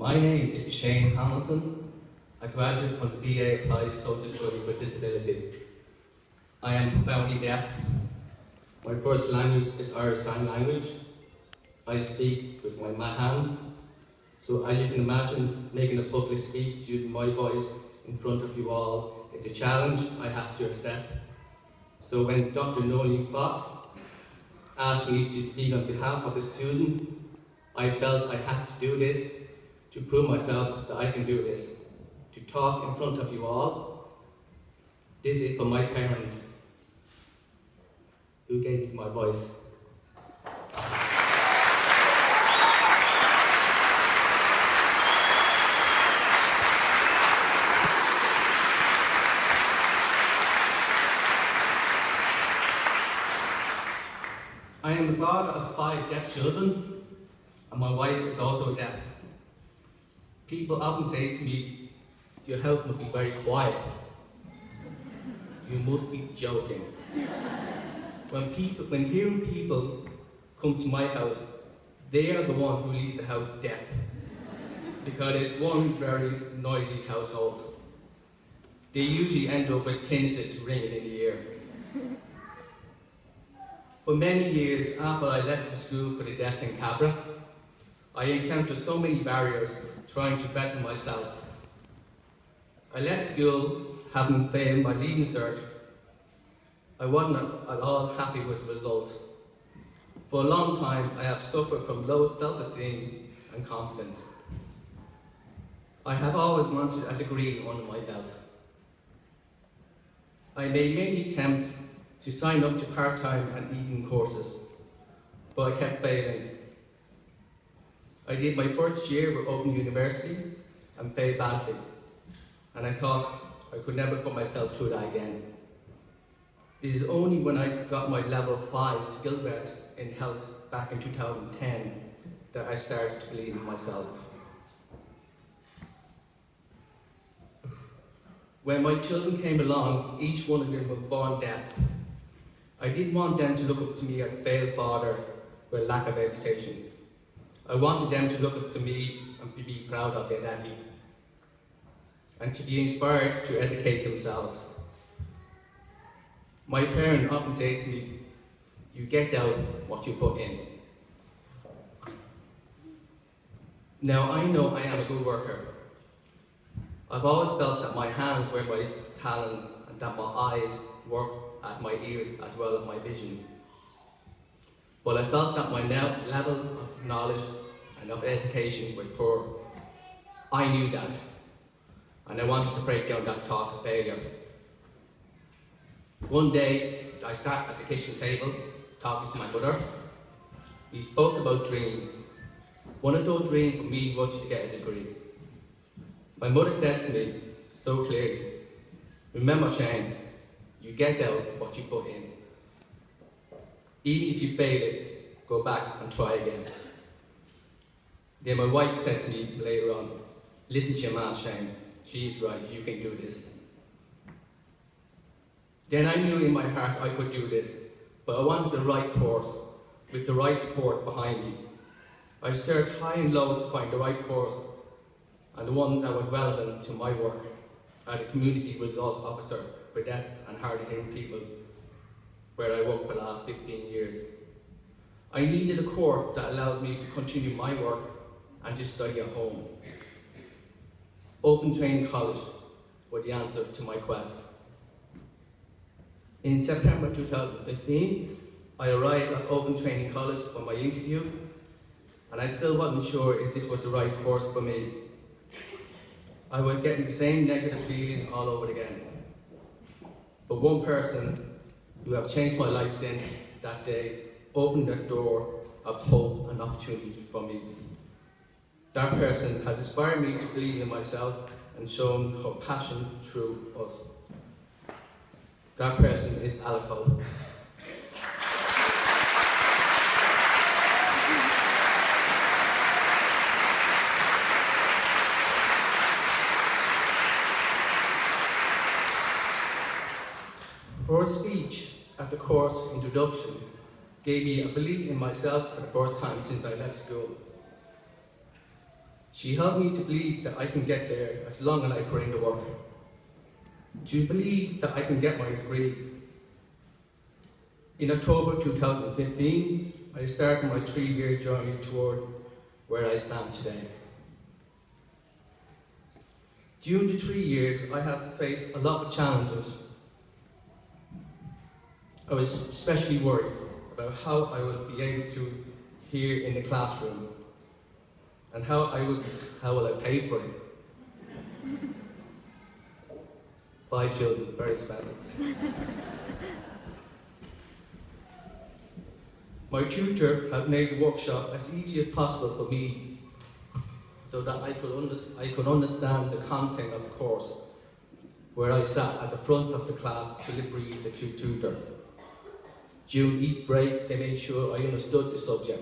My name is Shane Hamilton, a graduate from the BA Applied Social Study for Disability. I am profoundly deaf. My first language is Irish Sign Language. I speak with my hands, so as you can imagine, making a public speech using my voice in front of you all is a challenge I have to accept. So when Dr. Nolan Fox asked me to speak on behalf of a student, I felt I had to do this to prove myself that I can do this, to talk in front of you all. This is for my parents, who gave me my voice. I am the father of 5 deaf children, and my wife is also deaf. People often say to me, "Your house must be very quiet." You must be joking. When hearing people come to my house, they are the one who leave the house deaf, because it's one very noisy household. They usually end up with tin sets ringing in the ear. For many years after I left the school for the deaf in Cabra, I encountered so many barriers trying to better myself. I left school having failed my leaving cert. I wasn't at all happy with the results. For a long time, I have suffered from low self-esteem and confidence. I have always wanted a degree under my belt. I made many attempts to sign up to part-time and evening courses, but I kept failing. I did my first year with Open University and failed badly, and I thought I could never put myself through that again. It is only when I got my level 5 skill grade in health back in 2010 that I started to believe in myself. When my children came along, each one of them was born deaf. I didn't want them to look up to me as a failed father with lack of education. I wanted them to look up to me and to be proud of their daddy, and to be inspired to educate themselves. My parent often says to me, "You get out what you put in." Now I know I am a good worker. I've always felt that my hands were my talents and that my eyes work as my ears as well as my vision. But I felt that my level of knowledge and of education was poor. I knew that, and I wanted to break down that thought of failure. One day, I sat at the kitchen table talking to my mother. We spoke about dreams. One of those dreams for me was to get a degree. My mother said to me so clearly, "Remember, Shane, you get out what you put in. Even if you fail it, go back and try again." Then my wife said to me later on, "Listen to your man, Shane. She's right, you can do this." Then I knew in my heart I could do this, but I wanted the right course, with the right support behind me. I searched high and low to find the right course, and the one that was relevant to my work as a community resource officer for deaf and hard of hearing people, where I worked for the last 15 years. I needed a course that allows me to continue my work and just study at home. Open Training College was the answer to my quest. In September 2015, I arrived at Open Training College for my interview, and I still wasn't sure if this was the right course for me. I was getting the same negative feeling all over again. But one person who have changed my life since that day opened that door of hope and opportunity for me. That person has inspired me to believe in myself and shown her passion through us. That person is Alico. Her speech at the course introduction gave me a belief in myself for the first time since I left school. She helped me to believe that I can get there as long as I put in the work. To believe that I can get my degree. In October 2015, I started my 3-year journey toward where I stand today. During the 3 years, I have faced a lot of challenges. I was especially worried about how I would be able to hear in the classroom and how will I pay for it. 5 children, very expensive. My tutor had made the workshop as easy as possible for me so that I could understand the content of the course, where I sat at the front of the class to lip-read the tutor. During each break, they made sure I understood the subject.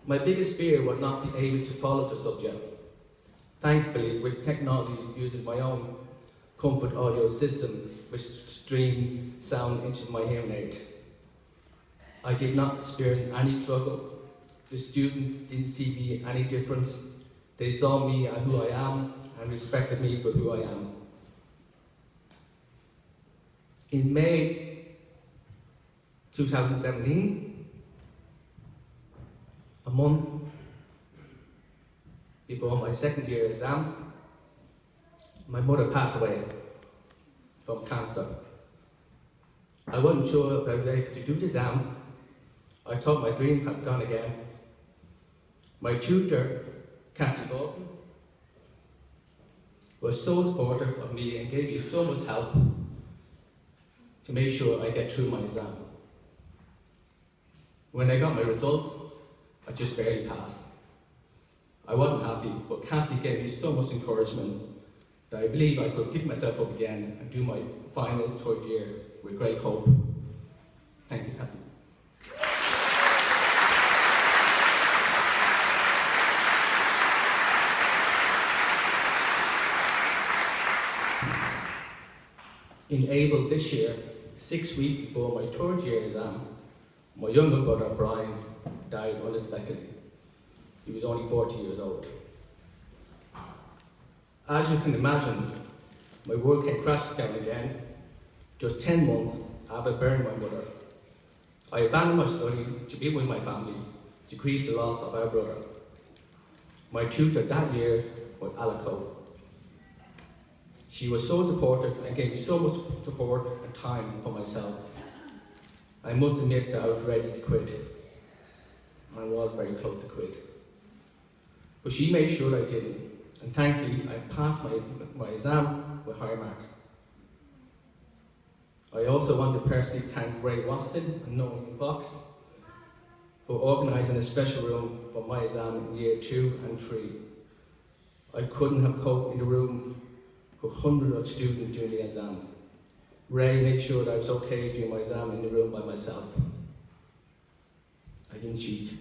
My biggest fear was not being able to follow the subject. Thankfully, with technology using my own comfort audio system, which streamed sound into my hearing aid, I did not experience any struggle. The students didn't see me any difference. They saw me as who I am and respected me for who I am. In May 2017, a month before my second year exam, my mother passed away from cancer. I wasn't sure if I was able to do the exam. I thought my dream had gone again. My tutor, Kathy Bolton, was so supportive of me and gave me so much help to make sure I get through my exam. When I got my results, I just barely passed. I wasn't happy, but Kathy gave me so much encouragement that I believe I could pick myself up again and do my final 3rd year with great hope. Thank you, Kathy. In April this year, 6 weeks before my 3rd year exam, my younger brother, Brian, died unexpectedly. He was only 40 years old. As you can imagine, my world came crashing down again. Just 10 months after burying my mother, I abandoned my study to be with my family, to grieve the loss of our brother. My tutor that year was Alico. She was so supportive and gave me so much support and time for myself. I must admit that I was ready to quit. I was very close to quit. But she made sure I didn't, and thankfully I passed my exam with high marks. I also want to personally thank Ray Watson and Nolan Fox for organising a special room for my exam in year 2 and 3. I couldn't have coped in the room for hundreds of students during the exam. Ray made sure that I was okay during my exam in the room by myself. I didn't cheat.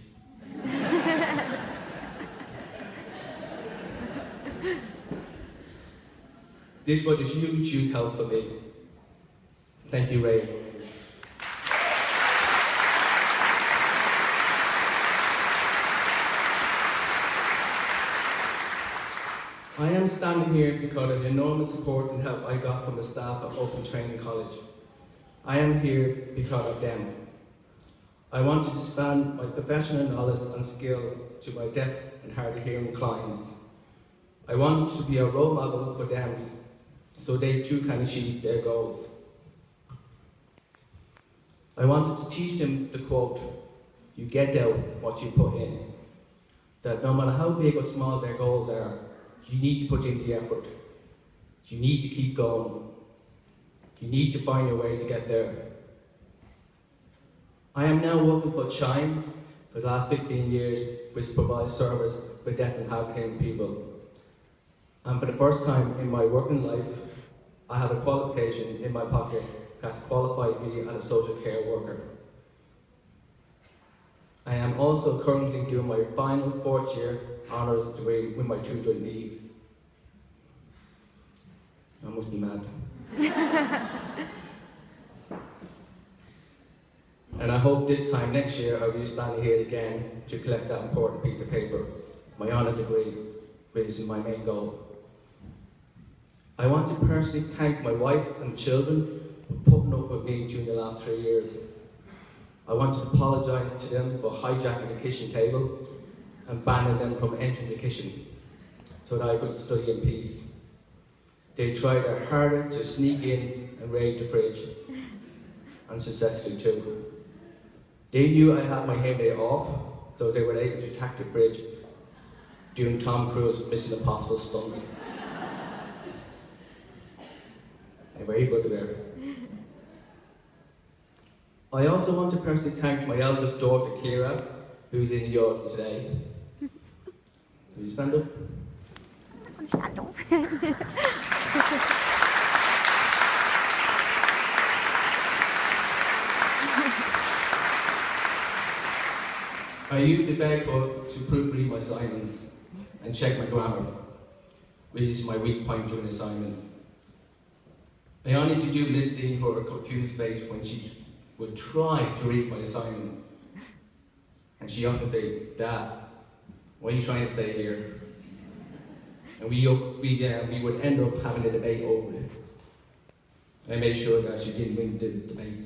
This was a huge, huge help for me. Thank you, Ray. I am standing here because of the enormous support and help I got from the staff at Open Training College. I am here because of them. I wanted to expand my professional knowledge and skill to my deaf and hard of hearing clients. I wanted to be a role model for them so they too can achieve their goals. I wanted to teach them the quote, "You get out what you put in." That no matter how big or small their goals are, you need to put in the effort. You need to keep going. You need to find your way to get there. I am now working for Chime for the last 15 years, which provides service for deaf and hard of hearing people. And for the first time in my working life, I have a qualification in my pocket that qualifies me as a social care worker. I am also currently doing my final 4th year honours degree with my tutor Eve. I must be mad. And I hope this time next year I'll be standing here again to collect that important piece of paper. my honour degree, which is my main goal. I want to personally thank my wife and children for putting up with me during the last 3 years. I want to apologise to them for hijacking the kitchen table and banning them from entering the kitchen so that I could study in peace. They tried their hardest to sneak in and raid the fridge, and successfully too. They knew I had my holiday off, so they were able to attack the fridge doing Tom Cruise Mission Impossible stunts. They're very good there. I also want to personally thank my eldest daughter Kira, who's in the audience today. Will you stand up? Stand up. I used to beg her to proofread my assignments and check my grammar, which is my weak point during assignments. I only to do listening for a confused face when she would try to read my assignment. And she often say, "Dad, what are you trying to say here?" And we would end up having a debate over it. I made sure that she didn't win the debate.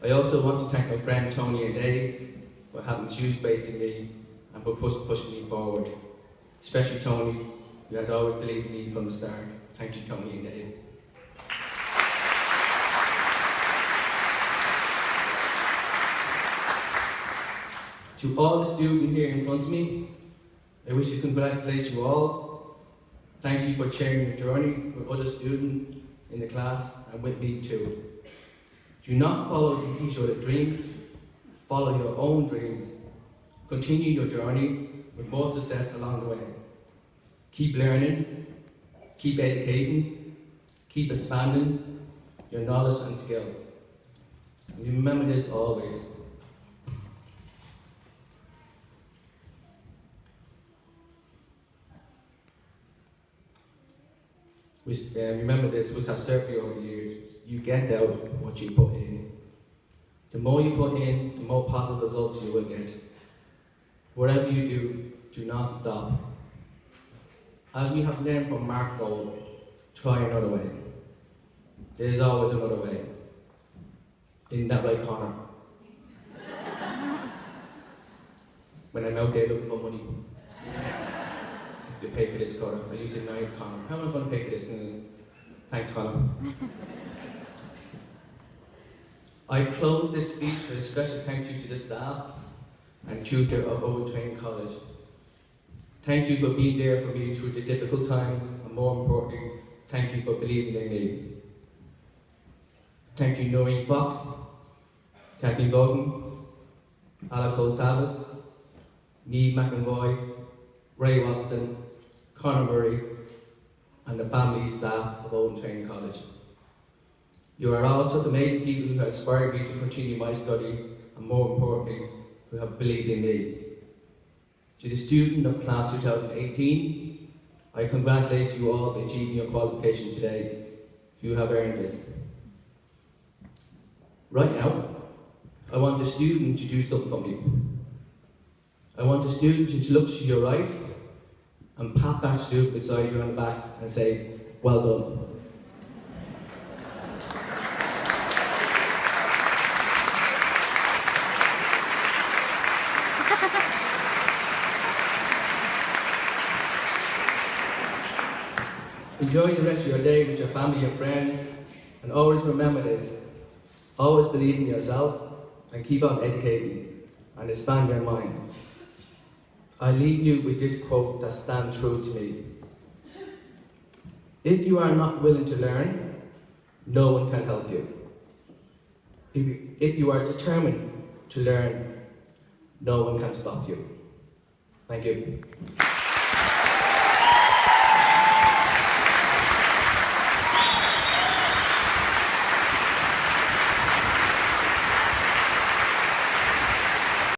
I also want to thank my friend Tony and Dave for having huge faith in me and for pushing me forward. Especially Tony, who had always believed in me from the start. Thank you, Tony and Dave. To all the students here in front of me, I wish to congratulate you all. Thank you for sharing your journey with other students in the class and with me too. Do not follow each other's dreams, follow your own dreams. Continue your journey with more success along the way. Keep learning, keep educating, keep expanding your knowledge and skill. And remember this always. Remember this, which has served you over the years. You get out what you put in. The more you put in, the more positive results you will get. Whatever you do, do not stop. As we have learned from Mark Gold, try another way. There is always another way. Isn't that right, Connor? When I'm out there looking for money to pay for this, Connor, I used to know Connor. How am I going to pay for this? Thanks, Connor. I close this speech with a special thank you to the staff and tutor of Old Train College. Thank you for being there for me through the difficult time, and more importantly, thank you for believing in me. Thank you, Noreen Fox, Kathleen Golden, Alaco Sabbath, Niamh McElroy, Ray Waston, Conor Murray, and the family staff of Old Train College. You are all such amazing people who have inspired me to continue my study, and more importantly, who have believed in me. To the student of class 2018, I congratulate you all for achieving your qualification today. You have earned this. Right now, I want the student to do something for me. I want the student to look to your right and pat that student beside you on the back and say, "Well done." Enjoy the rest of your day with your family and friends, and always remember this. Always believe in yourself and keep on educating and expand your minds. I leave you with this quote that stands true to me. If you are not willing to learn, no one can help you. If you are determined to learn, no one can stop you. Thank you.